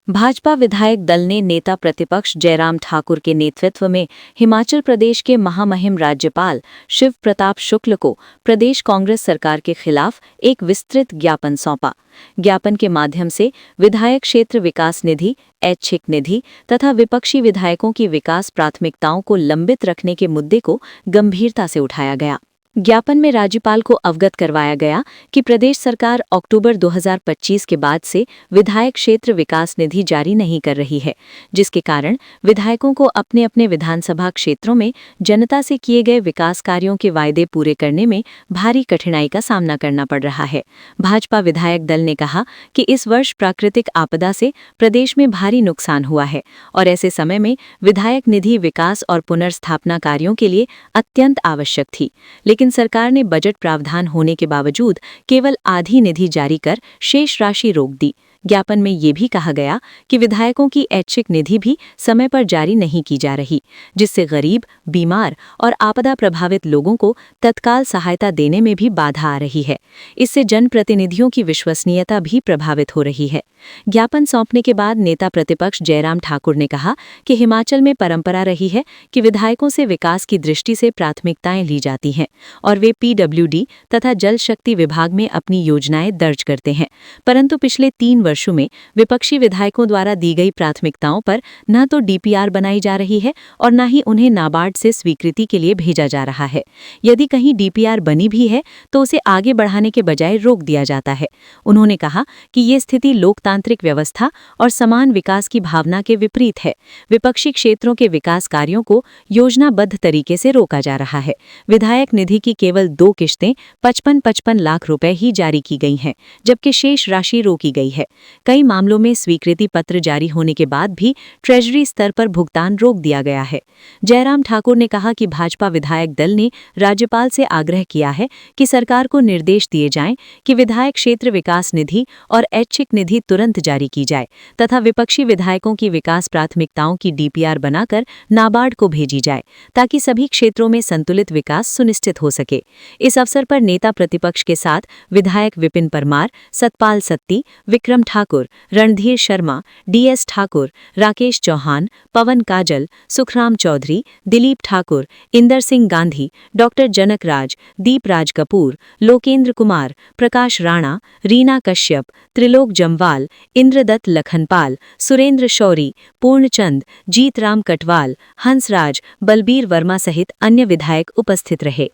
भाजपा विधायक दल ने नेता प्रतिपक्ष जयराम ठाकुर के नेतृत्व में हिमाचल प्रदेश के महामहिम राज्यपाल शिव प्रताप शुक्ल को प्रदेश कांग्रेस सरकार के खिलाफ एक विस्तृत ज्ञापन सौंपा। ज्ञापन के माध्यम से विधायक क्षेत्र विकास निधि, ऐच्छिक निधि तथा विपक्षी विधायकों की विकास प्राथमिकताओं को लंबित रखने के मुद्दे को गंभीरता से उठाया गया। ज्ञापन में राज्यपाल को अवगत करवाया गया कि प्रदेश सरकार अक्टूबर 2025 के बाद से विधायक क्षेत्र विकास निधि जारी नहीं कर रही है, जिसके कारण विधायकों को अपने अपने विधानसभा क्षेत्रों में जनता से किए गए विकास कार्यों के वायदे पूरे करने में भारी कठिनाई का सामना करना पड़ रहा है। भाजपा विधायक दल ने कहा कि इस वर्ष प्राकृतिक आपदा से प्रदेश में भारी नुकसान हुआ है और ऐसे समय में विधायक निधि विकास और पुनर्स्थापना कार्यों के लिए अत्यंत आवश्यक थी, लेकिन सरकार ने बजट प्रावधान होने के बावजूद केवल आधी निधि जारी कर शेष राशि रोक दी। ज्ञापन में ये भी कहा गया कि विधायकों की ऐच्छिक निधि भी समय पर जारी नहीं की जा रही, जिससे गरीब, बीमार और आपदा प्रभावित लोगों को तत्काल सहायता देने में भी बाधा आ रही है। इससे जनप्रतिनिधियों की विश्वसनीयता भी प्रभावित हो रही है। ज्ञापन सौंपने के बाद नेता प्रतिपक्ष जयराम ठाकुर ने कहा कि हिमाचल में परंपरा रही है कि विधायकों से विकास की दृष्टि से प्राथमिकताएं ली जाती हैं और वे PWD तथा जल शक्ति विभाग में अपनी योजनाएं दर्ज करते हैं, परंतु पिछले 3 वर्षों में विपक्षी विधायकों द्वारा दी गई प्राथमिकताओं पर न तो DPR बनाई जा रही है और न ही उन्हें नाबार्ड से स्वीकृति के लिए भेजा जा रहा है। यदि कहीं DPR बनी भी है तो उसे आगे बढ़ाने के बजाय रोक दिया जाता है। उन्होंने कहा कि ये स्थिति लोकतांत्रिक व्यवस्था और समान विकास की भावना के विपरीत है। विपक्षी क्षेत्रों के विकास कार्यों को योजनाबद्ध तरीके से रोका जा रहा है। विधायक निधि की केवल 2 किश्तें 55-55 लाख रुपए ही जारी की गई हैं, जबकि शेष राशि रोकी गई है। कई मामलों में स्वीकृति पत्र जारी होने के बाद भी ट्रेजरी स्तर पर भुगतान रोक दिया गया है। जयराम ठाकुर ने कहा कि भाजपा विधायक दल ने राज्यपाल से आग्रह किया है कि सरकार को निर्देश दिए जाएं कि विधायक क्षेत्र विकास निधि और ऐच्छिक निधि तुरंत जारी की जाए तथा विपक्षी विधायकों की विकास प्राथमिकताओं की DPR बनाकर नाबार्ड को भेजी जाए, ताकि सभी क्षेत्रों में संतुलित विकास सुनिश्चित हो सके। इस अवसर पर नेता प्रतिपक्ष के साथ विधायक विपिन परमार, सतपाल सत्ती, विक्रम ठाकुर, रणधीर शर्मा, DS ठाकुर, राकेश चौहान, पवन काजल, सुखराम चौधरी, दिलीप ठाकुर, इंदर सिंह गांधी, डॉक्टर जनक राज, दीपराज कपूर, लोकेंद्र कुमार, प्रकाश राणा, रीना कश्यप, त्रिलोक जमवाल, इंद्रदत्त लखनपाल, सुरेंद्र शौरी, पूर्णचंद, जीतराम कटवाल, हंसराज, बलबीर वर्मा सहित अन्य विधायक उपस्थित रहे।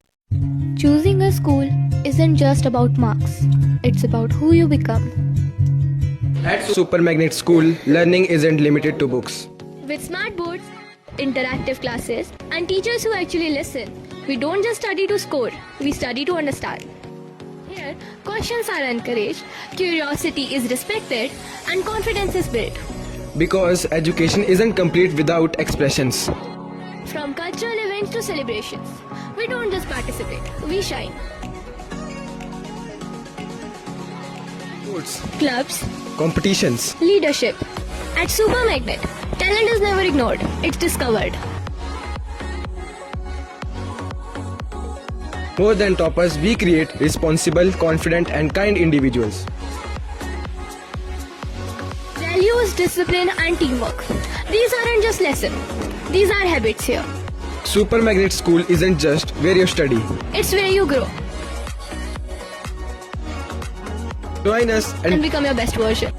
Choosing a school isn't just about marks, it's about who you become. At Super Magnet School, learning isn't limited to books. With smart boards, interactive classes, and teachers who actually listen, we don't just study to score, we study to understand. Here, questions are encouraged, curiosity is respected, and confidence is built. Because education isn't complete without expressions. From cultural events to celebrations, we don't just participate, we shine. Sports, Clubs, competitions, leadership. At Super Magnet, talent is never ignored, it's discovered. more than toppers, we create responsible, confident and kind individuals. Values, discipline and teamwork. These aren't just lessons, these are habits here. Super Magnet School isn't just where you study. It's where you grow Join us and become your best version.